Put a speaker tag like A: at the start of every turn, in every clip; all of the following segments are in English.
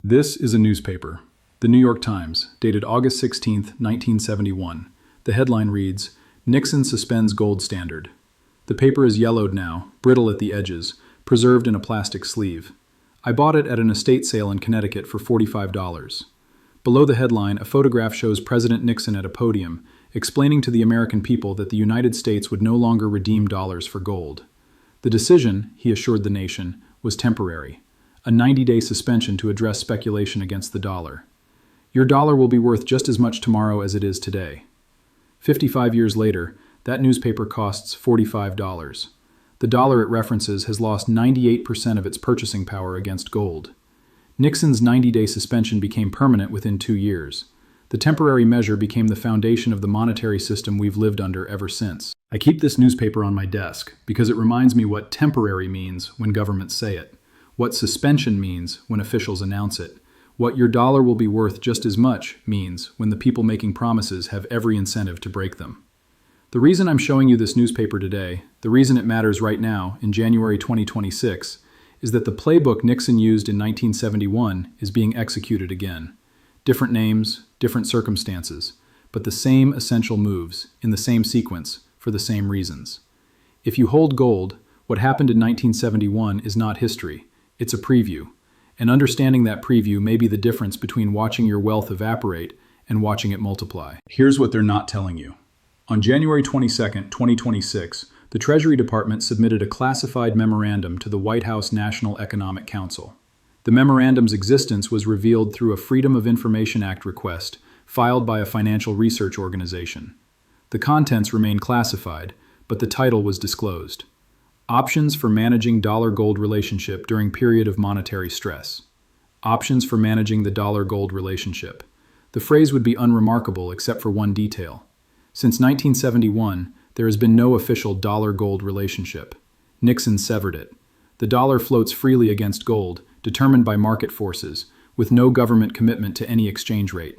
A: This is a newspaper, the New York Times, dated August 16, 1971. The headline reads, "Nixon suspends gold standard." The paper is yellowed now, brittle at the edges, preserved in a plastic sleeve. I bought it at an estate sale in Connecticut for $45. Below the headline, a photograph shows President Nixon at a podium, explaining to the American people that the United States would no longer redeem dollars for gold. The decision, he assured the nation, was temporary, a 90-day suspension to address speculation against the dollar. Your dollar will be worth just as much tomorrow as it is today. 55 years later, that newspaper costs $45. The dollar it references has lost 98% of its purchasing power against gold. Nixon's 90-day suspension became permanent within 2 years. The temporary measure became the foundation of the monetary system we've lived under ever since. I keep this newspaper on my desk because it reminds me what temporary means when governments say it, what suspension means when officials announce it, what your dollar will be worth just as much means when the people making promises have every incentive to break them. The reason I'm showing you this newspaper today, the reason it matters right now, in January 2026, is that the playbook Nixon used in 1971 is being executed again. Different names, different circumstances, but the same essential moves, in the same sequence, for the same reasons. If you hold gold, what happened in 1971 is not history, it's a preview. And understanding that preview may be the difference between watching your wealth evaporate and watching it multiply. Here's what they're not telling you. On January 22, 2026, the Treasury Department submitted a classified memorandum to the White House National Economic Council. The memorandum's existence was revealed through a Freedom of Information Act request filed by a financial research organization. The contents remain classified, but the title was disclosed. Options for managing dollar-gold relationship during period of monetary stress. Options for managing the dollar-gold relationship. The phrase would be unremarkable except for one detail. Since 1971, there has been no official dollar-gold relationship. Nixon severed it. The dollar floats freely against gold, determined by market forces, with no government commitment to any exchange rate.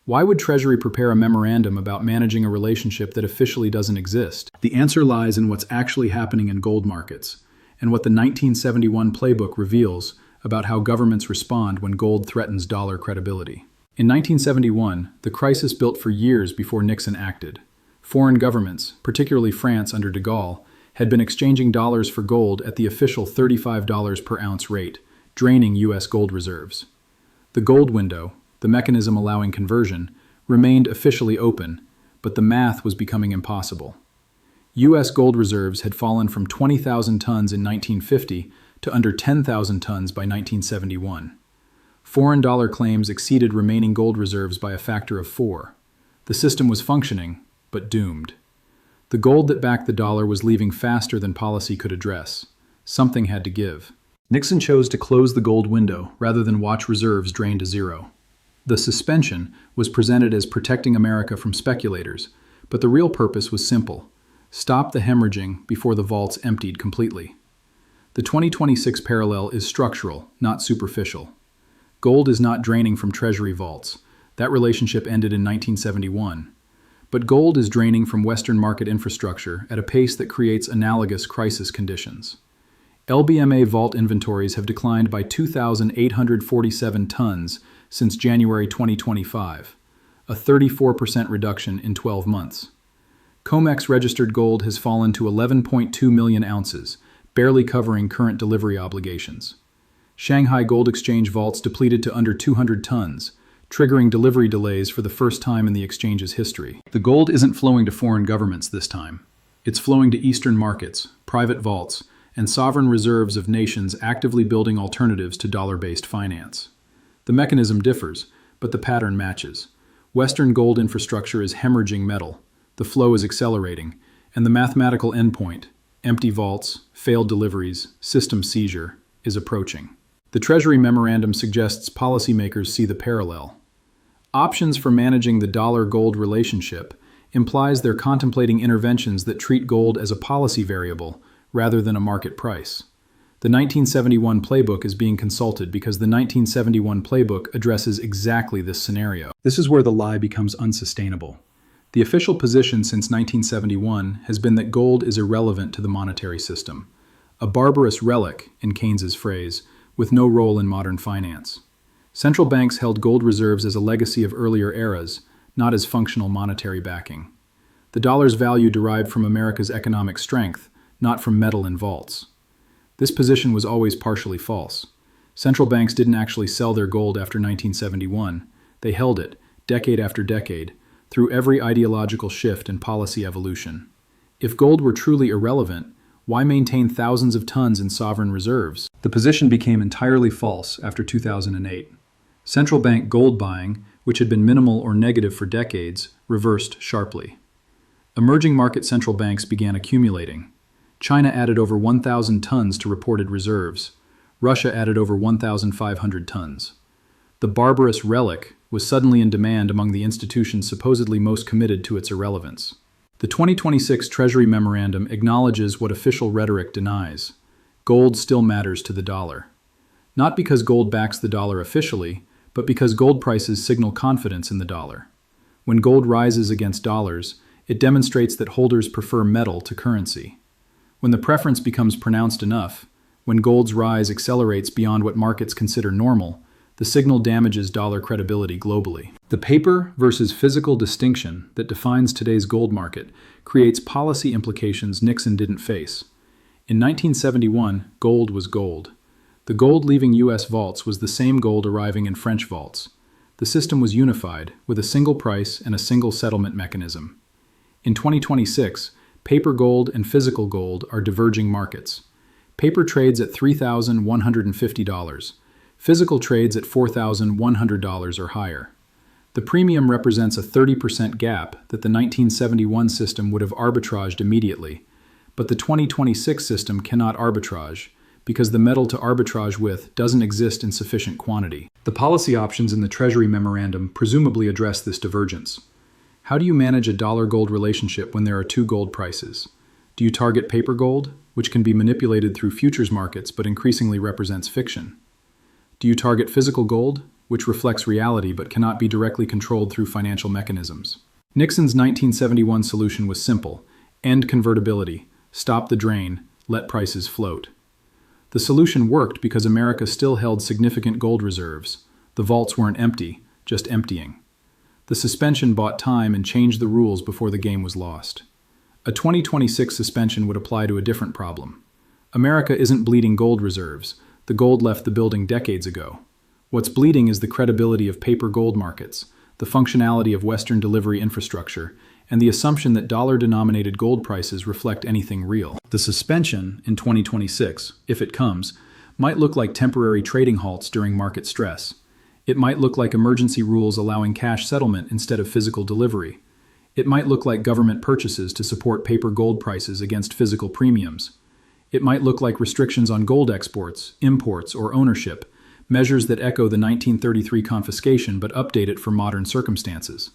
A: Why would Treasury prepare a memorandum about managing a relationship that officially doesn't exist? The answer lies in what's actually happening in gold markets, and what the 1971 Playbook reveals about how governments respond when gold threatens dollar credibility. In 1971, the crisis built for years before Nixon acted. Foreign governments, particularly France under de Gaulle, had been exchanging dollars for gold at the official $35 per ounce rate, draining U.S. gold reserves. The gold window, the mechanism allowing conversion, remained officially open, but the math was becoming impossible. U.S. gold reserves had fallen from 20,000 tons in 1950 to under 10,000 tons by 1971. Foreign dollar claims exceeded remaining gold reserves by a factor of 4. The system was functioning, but doomed. The gold that backed the dollar was leaving faster than policy could address. Something had to give. Nixon chose to close the gold window rather than watch reserves drain to zero. The suspension was presented as protecting America from speculators, but the real purpose was simple: stop the hemorrhaging before the vaults emptied completely. The 2026 parallel is structural, not superficial. Gold is not draining from Treasury vaults. That relationship ended in 1971. But gold is draining from Western market infrastructure at a pace that creates analogous crisis conditions. LBMA vault inventories have declined by 2,847 tons since January 2025, a 34% reduction in 12 months. COMEX registered gold has fallen to 11.2 million ounces, barely covering current delivery obligations. Shanghai Gold Exchange vaults depleted to under 200 tons, triggering delivery delays for the first time in the exchange's history. The gold isn't flowing to foreign governments this time. It's flowing to Eastern markets, private vaults, and sovereign reserves of nations actively building alternatives to dollar-based finance. The mechanism differs, but the pattern matches. Western gold infrastructure is hemorrhaging metal, the flow is accelerating, and the mathematical endpoint, empty vaults, failed deliveries, system seizure, is approaching. The Treasury memorandum suggests policymakers see the parallel. Options for managing the dollar-gold relationship implies they're contemplating interventions that treat gold as a policy variable rather than a market price. The 1971 Playbook is being consulted because the 1971 Playbook addresses exactly this scenario. This is where the lie becomes unsustainable. The official position since 1971 has been that gold is irrelevant to the monetary system, a barbarous relic, in Keynes's phrase, with no role in modern finance. Central banks held gold reserves as a legacy of earlier eras, not as functional monetary backing. The dollar's value derived from America's economic strength, not from metal in vaults. This position was always partially false. Central banks didn't actually sell their gold after 1971. They held it, decade after decade, through every ideological shift and policy evolution. If gold were truly irrelevant, why maintain thousands of tons in sovereign reserves? The position became entirely false after 2008. Central bank gold buying, which had been minimal or negative for decades, reversed sharply. Emerging market central banks began accumulating. China added over 1,000 tons to reported reserves. Russia added over 1,500 tons. The barbarous relic was suddenly in demand among the institutions supposedly most committed to its irrelevance. The 2026 Treasury Memorandum acknowledges what official rhetoric denies. Gold still matters to the dollar. Not because gold backs the dollar officially, but because gold prices signal confidence in the dollar. When gold rises against dollars, it demonstrates that holders prefer metal to currency. When the preference becomes pronounced enough, when gold's rise accelerates beyond what markets consider normal, the signal damages dollar credibility globally. The paper versus physical distinction that defines today's gold market creates policy implications Nixon didn't face. In 1971, gold was gold. The gold leaving U.S. vaults was the same gold arriving in French vaults. The system was unified, with a single price and a single settlement mechanism. In 2026, paper gold and physical gold are diverging markets. Paper trades at $3,150. Physical trades at $4,100 or higher. The premium represents a 30% gap that the 1971 system would have arbitraged immediately, but the 2026 system cannot arbitrage because the metal to arbitrage with doesn't exist in sufficient quantity. The policy options in the Treasury Memorandum presumably address this divergence. How do you manage a dollar-gold relationship when there are two gold prices? Do you target paper gold, which can be manipulated through futures markets but increasingly represents fiction? Do you target physical gold, which reflects reality but cannot be directly controlled through financial mechanisms? Nixon's 1971 solution was simple: end convertibility, stop the drain, let prices float. The solution worked because America still held significant gold reserves. The vaults weren't empty, just emptying. The suspension bought time and changed the rules before the game was lost. A 2026 suspension would apply to a different problem. America isn't bleeding gold reserves. The gold left the building decades ago. What's bleeding is the credibility of paper gold markets, the functionality of Western delivery infrastructure, and the assumption that dollar-denominated gold prices reflect anything real. The suspension in 2026, if it comes, might look like temporary trading halts during market stress. It might look like emergency rules allowing cash settlement instead of physical delivery. It might look like government purchases to support paper gold prices against physical premiums. It might look like restrictions on gold exports, imports, or ownership, measures that echo the 1933 confiscation but update it for modern circumstances.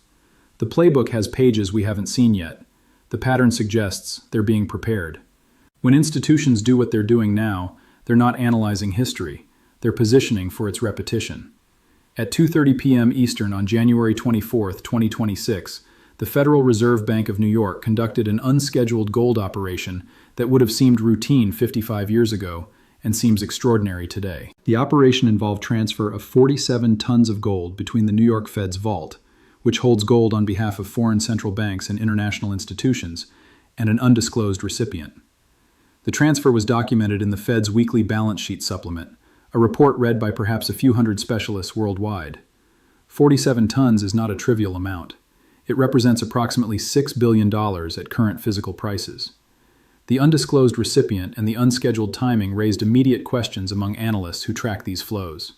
A: The playbook has pages we haven't seen yet. The pattern suggests they're being prepared. When institutions do what they're doing now, they're not analyzing history. They're positioning for its repetition. At 2:30 p.m. Eastern on January 24, 2026, the Federal Reserve Bank of New York conducted an unscheduled gold operation that would have seemed routine 55 years ago and seems extraordinary today. The operation involved transfer of 47 tons of gold between the New York Fed's vault, which holds gold on behalf of foreign central banks and international institutions, and an undisclosed recipient. The transfer was documented in the Fed's weekly balance sheet supplement, a report read by perhaps a few hundred specialists worldwide. 47 tons is not a trivial amount. It represents approximately $6 billion at current physical prices. The undisclosed recipient and the unscheduled timing raised immediate questions among analysts who track these flows.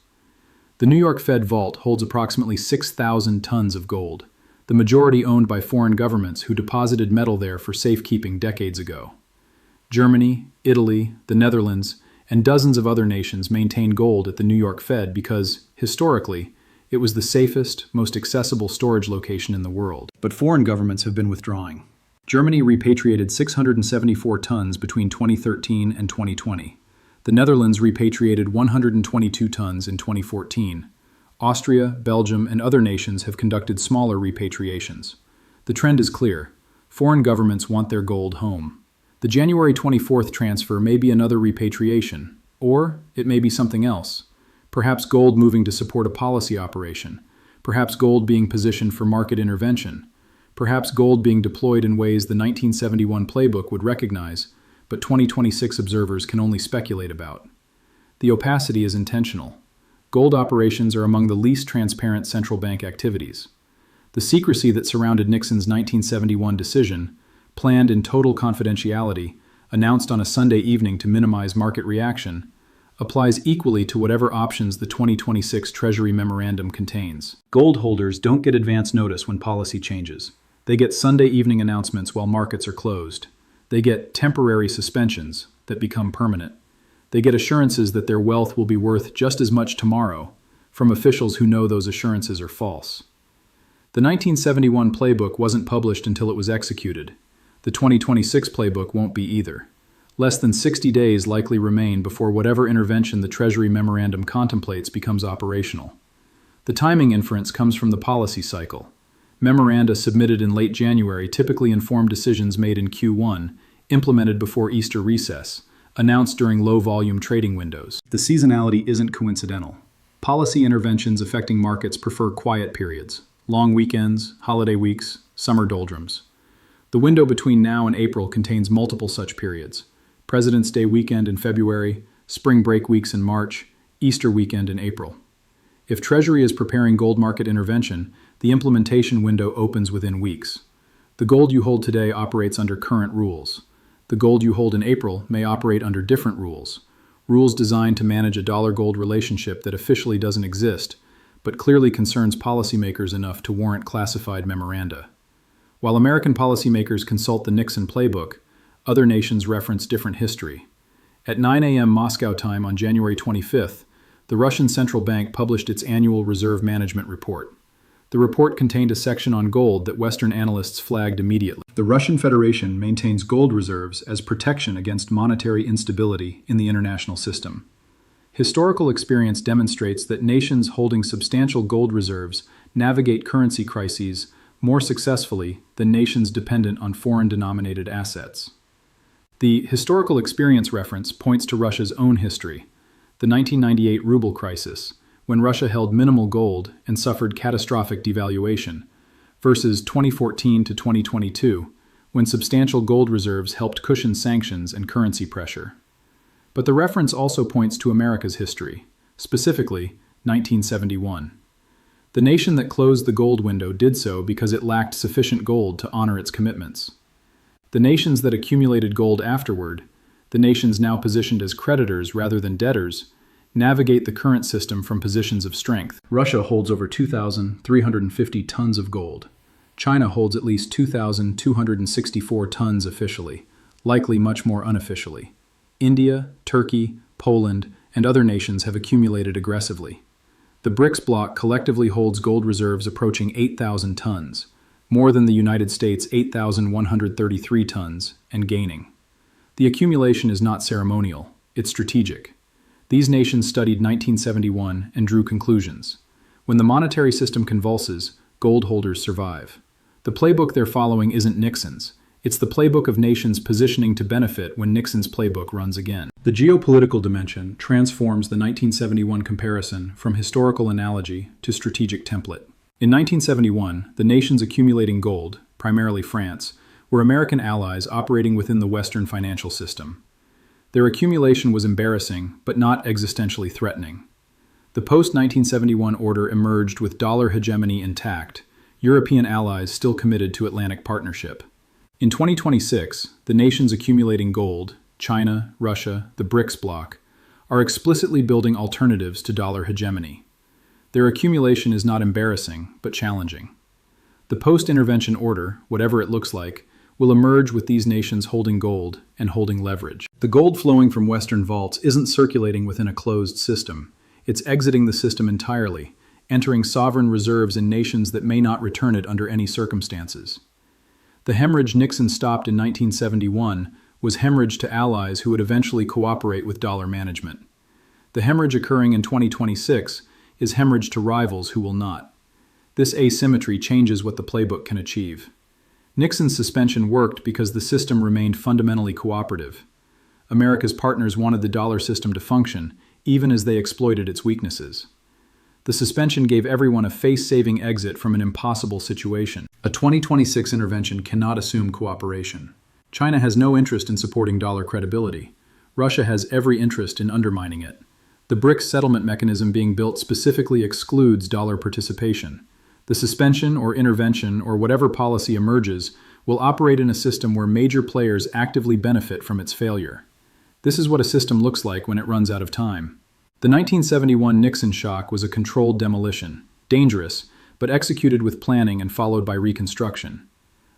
A: The New York Fed vault holds approximately 6,000 tons of gold, the majority owned by foreign governments who deposited metal there for safekeeping decades ago. Germany, Italy, the Netherlands, and dozens of other nations maintain gold at the New York Fed because, historically, it was the safest, most accessible storage location in the world. But foreign governments have been withdrawing. Germany repatriated 674 tons between 2013 and 2020. The Netherlands repatriated 122 tons in 2014. Austria, Belgium, and other nations have conducted smaller repatriations. The trend is clear. Foreign governments want their gold home. The January 24th transfer may be another repatriation, or it may be something else. Perhaps gold moving to support a policy operation. Perhaps gold being positioned for market intervention. Perhaps gold being deployed in ways the 1971 Playbook would recognize, but 2026 observers can only speculate about. The opacity is intentional. Gold operations are among the least transparent central bank activities. The secrecy that surrounded Nixon's 1971 decision, planned in total confidentiality, announced on a Sunday evening to minimize market reaction, applies equally to whatever options the 2026 Treasury Memorandum contains. Gold holders don't get advance notice when policy changes. They get Sunday evening announcements while markets are closed. They get temporary suspensions that become permanent. They get assurances that their wealth will be worth just as much tomorrow from officials who know those assurances are false. The 1971 Playbook wasn't published until it was executed. The 2026 Playbook won't be either. Less than 60 days likely remain before whatever intervention the Treasury Memorandum contemplates becomes operational. The timing inference comes from the policy cycle. Memoranda submitted in late January typically inform decisions made in Q1, implemented before Easter recess, announced during low-volume trading windows. The seasonality isn't coincidental. Policy interventions affecting markets prefer quiet periods, long weekends, holiday weeks, summer doldrums. The window between now and April contains multiple such periods: President's Day weekend in February, spring break weeks in March, Easter weekend in April. If Treasury is preparing gold market intervention, the implementation window opens within weeks. The gold you hold today operates under current rules. The gold you hold in April may operate under different rules, rules designed to manage a dollar-gold relationship that officially doesn't exist, but clearly concerns policymakers enough to warrant classified memoranda. While American policymakers consult the Nixon Playbook, other nations reference different history. At 9 a.m. Moscow time on January 25th, the Russian Central Bank published its annual reserve management report. The report contained a section on gold that Western analysts flagged immediately. The Russian Federation maintains gold reserves as protection against monetary instability in the international system. Historical experience demonstrates that nations holding substantial gold reserves navigate currency crises more successfully than nations dependent on foreign-denominated assets. The historical experience reference points to Russia's own history, the 1998 ruble crisis, when Russia held minimal gold and suffered catastrophic devaluation, versus 2014 to 2022, when substantial gold reserves helped cushion sanctions and currency pressure. But the reference also points to America's history, specifically 1971. The nation that closed the gold window did so because it lacked sufficient gold to honor its commitments. The nations that accumulated gold afterward, the nations now positioned as creditors rather than debtors, navigate the current system from positions of strength. Russia holds over 2,350 tons of gold. China holds at least 2,264 tons officially, likely much more unofficially. India, Turkey, Poland, and other nations have accumulated aggressively. The BRICS bloc collectively holds gold reserves approaching 8,000 tons, more than the United States' 8,133 tons, and gaining. The accumulation is not ceremonial, it's strategic. These nations studied 1971 and drew conclusions. When the monetary system convulses, gold holders survive. The playbook they're following isn't Nixon's. It's the playbook of nations positioning to benefit when Nixon's playbook runs again. The geopolitical dimension transforms the 1971 comparison from historical analogy to strategic template. In 1971, the nations accumulating gold, primarily France, were American allies operating within the Western financial system. Their accumulation was embarrassing, but not existentially threatening. The post-1971 order emerged with dollar hegemony intact, European allies still committed to Atlantic partnership. In 2026, the nations accumulating gold, China, Russia, the BRICS bloc, are explicitly building alternatives to dollar hegemony. Their accumulation is not embarrassing, but challenging. The post-intervention order, whatever it looks like, will emerge with these nations holding gold and holding leverage. The gold flowing from Western vaults isn't circulating within a closed system. It's exiting the system entirely, entering sovereign reserves in nations that may not return it under any circumstances. The hemorrhage Nixon stopped in 1971 was hemorrhage to allies who would eventually cooperate with dollar management. The hemorrhage occurring in 2026 is hemorrhage to rivals who will not. This asymmetry changes what the playbook can achieve. Nixon's suspension worked because the system remained fundamentally cooperative. America's partners wanted the dollar system to function, even as they exploited its weaknesses. The suspension gave everyone a face-saving exit from an impossible situation. A 2026 intervention cannot assume cooperation. China has no interest in supporting dollar credibility. Russia has every interest in undermining it. The BRICS settlement mechanism being built specifically excludes dollar participation. The suspension or intervention or whatever policy emerges will operate in a system where major players actively benefit from its failure. This is what a system looks like when it runs out of time. The 1971 Nixon shock was a controlled demolition, dangerous, but executed with planning and followed by reconstruction.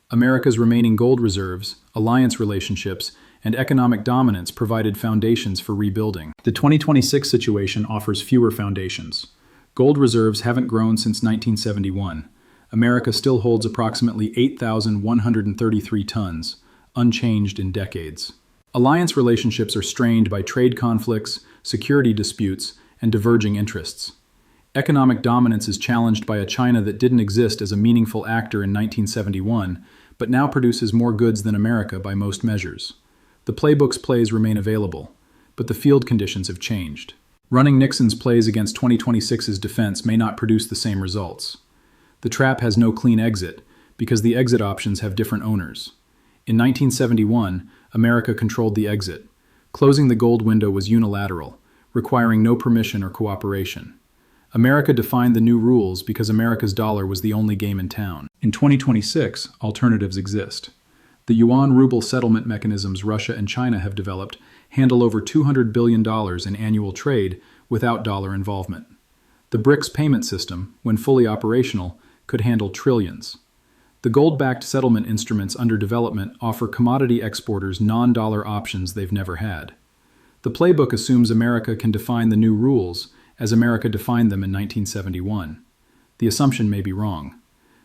A: America's remaining gold reserves, alliance relationships, and economic dominance provided foundations for rebuilding. The 2026 situation offers fewer foundations. Gold reserves haven't grown since 1971. America still holds approximately 8,133 tons, unchanged in decades. Alliance relationships are strained by trade conflicts, security disputes, and diverging interests. Economic dominance is challenged by a China that didn't exist as a meaningful actor in 1971, but now produces more goods than America by most measures. The Playbook's plays remain available, but the field conditions have changed. Running Nixon's plays against 2026's defense may not produce the same results. The trap has no clean exit, because the exit options have different owners. In 1971, America controlled the exit. Closing the gold window was unilateral, requiring no permission or cooperation. America defined the new rules because America's dollar was the only game in town. In 2026, alternatives exist. The yuan-ruble settlement mechanisms Russia and China have developed handle over $200 billion in annual trade without dollar involvement. The BRICS payment system, when fully operational, could handle trillions. The gold-backed settlement instruments under development offer commodity exporters non-dollar options they've never had. The Playbook assumes America can define the new rules as America defined them in 1971. The assumption may be wrong.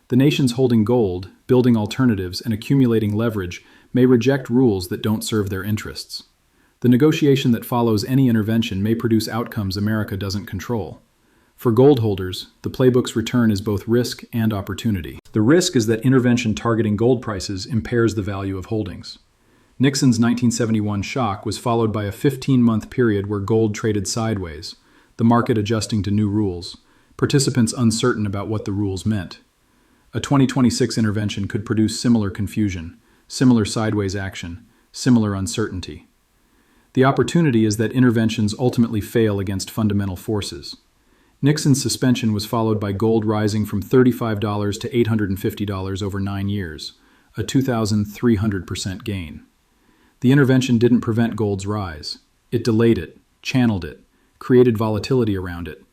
A: The nations holding gold, building alternatives, and accumulating leverage may reject rules that don't serve their interests. The negotiation that follows any intervention may produce outcomes America doesn't control. For gold holders, the Playbook's return is both risk and opportunity. The risk is that intervention targeting gold prices impairs the value of holdings. Nixon's 1971 shock was followed by a 15-month period where gold traded sideways, the market adjusting to new rules, participants uncertain about what the rules meant. A 2026 intervention could produce similar confusion, similar sideways action, similar uncertainty. The opportunity is that interventions ultimately fail against fundamental forces. Nixon's suspension was followed by gold rising from $35 to $850 over 9 years, a 2,300% gain. The intervention didn't prevent gold's rise. It delayed it, channeled it, created volatility around it.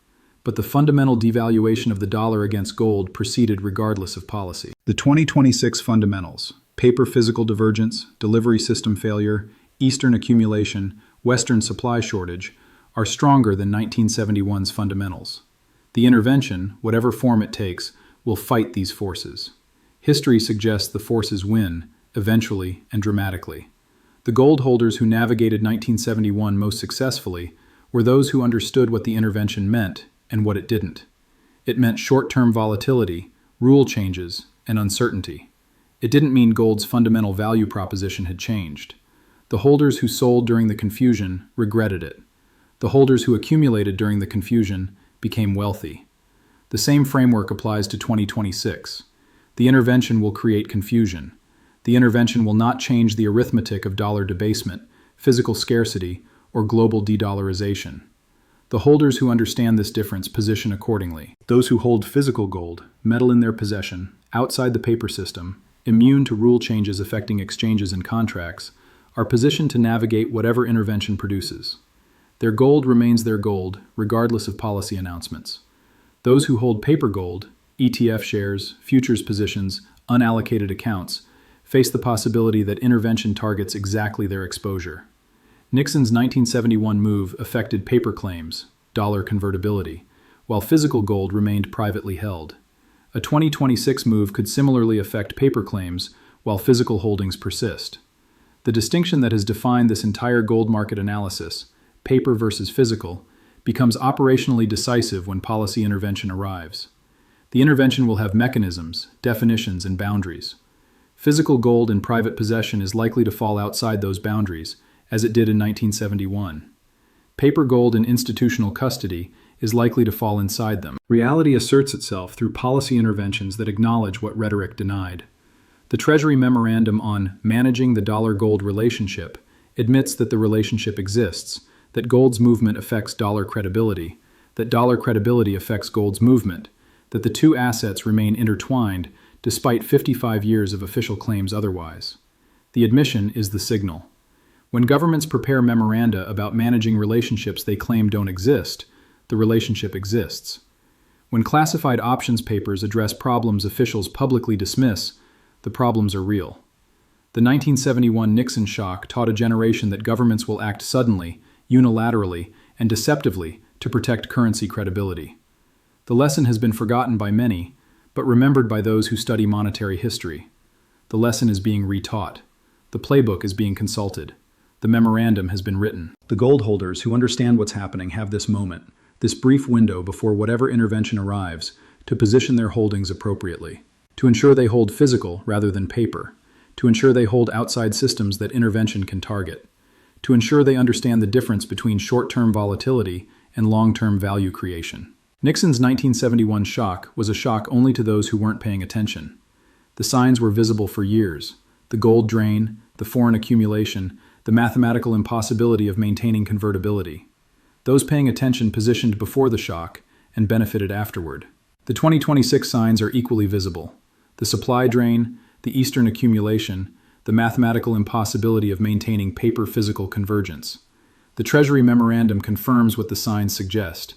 A: But the fundamental devaluation of the dollar against gold proceeded regardless of policy. The 2026 fundamentals: paper physical divergence, delivery system failure, Eastern accumulation, Western supply shortage, are stronger than 1971's fundamentals. The intervention, whatever form it takes, will fight these forces. History suggests the forces win, eventually and dramatically. The gold holders who navigated 1971 most successfully were those who understood what the intervention meant and what it didn't. It meant short-term volatility, rule changes, and uncertainty. It didn't mean gold's fundamental value proposition had changed. The holders who sold during the confusion regretted it. The holders who accumulated during the confusion became wealthy. The same framework applies to 2026. The intervention will create confusion. The intervention will not change the arithmetic of dollar debasement, physical scarcity, or global de-dollarization. The holders who understand this difference position accordingly. Those who hold physical gold, metal in their possession, outside the paper system, immune to rule changes affecting exchanges and contracts, are positioned to navigate whatever intervention produces. Their gold remains their gold, regardless of policy announcements. Those who hold paper gold, ETF shares, futures positions, unallocated accounts, face the possibility that intervention targets exactly their exposure. Nixon's 1971 move affected paper claims, dollar convertibility, while physical gold remained privately held. A 2026 move could similarly affect paper claims, while physical holdings persist. The distinction that has defined this entire gold market analysis, paper versus physical, becomes operationally decisive when policy intervention arrives. The intervention will have mechanisms, definitions, and boundaries. Physical gold in private possession is likely to fall outside those boundaries, as it did in 1971. Paper gold in institutional custody is likely to fall inside them. Reality asserts itself through policy interventions that acknowledge what rhetoric denied. The Treasury Memorandum on Managing the Dollar-Gold Relationship admits that the relationship exists, that gold's movement affects dollar credibility, that dollar credibility affects gold's movement, that the two assets remain intertwined despite 55 years of official claims otherwise. The admission is the signal. When governments prepare memoranda about managing relationships they claim don't exist, the relationship exists. When classified options papers address problems officials publicly dismiss, the problems are real. The 1971 Nixon shock taught a generation that governments will act suddenly, unilaterally, and deceptively to protect currency credibility. The lesson has been forgotten by many, but remembered by those who study monetary history. The lesson is being retaught. The playbook is being consulted. The memorandum has been written. The gold holders who understand what's happening have this moment, this brief window before whatever intervention arrives, to position their holdings appropriately, to ensure they hold physical rather than paper, to ensure they hold outside systems that intervention can target, to ensure they understand the difference between short-term volatility and long-term value creation. Nixon's 1971 shock was a shock only to those who weren't paying attention. The signs were visible for years: the gold drain, the foreign accumulation, the mathematical impossibility of maintaining convertibility. Those paying attention positioned before the shock and benefited afterward. The 2026 signs are equally visible: the supply drain, the Eastern accumulation, the mathematical impossibility of maintaining paper-physical convergence. The Treasury Memorandum confirms what the signs suggest.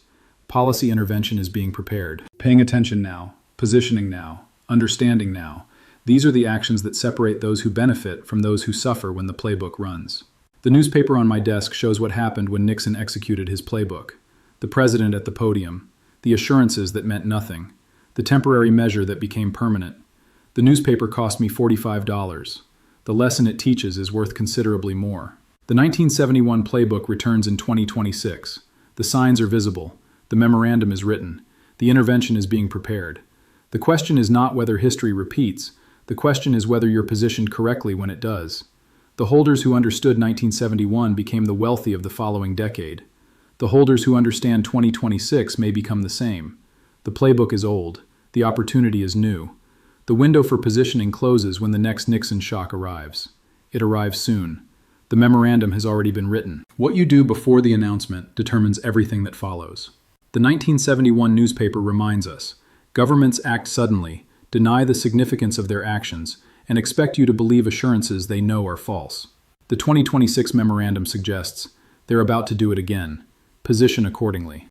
A: Policy intervention is being prepared. Paying attention now, positioning now, understanding now. These are the actions that separate those who benefit from those who suffer when the playbook runs. The newspaper on my desk shows what happened when Nixon executed his playbook. The president at the podium, the assurances that meant nothing, the temporary measure that became permanent. The newspaper cost me $45. The lesson it teaches is worth considerably more. The 1971 playbook returns in 2026. The signs are visible. The memorandum is written. The intervention is being prepared. The question is not whether history repeats. The question is whether you're positioned correctly when it does. The holders who understood 1971 became the wealthy of the following decade. The holders who understand 2026 may become the same. The playbook is old. The opportunity is new. The window for positioning closes when the next Nixon shock arrives. It arrives soon. The memorandum has already been written. What you do before the announcement determines everything that follows. The 1971 newspaper reminds us: governments act suddenly, deny the significance of their actions, and expect you to believe assurances they know are false. The 2026 memorandum suggests they're about to do it again. Position accordingly.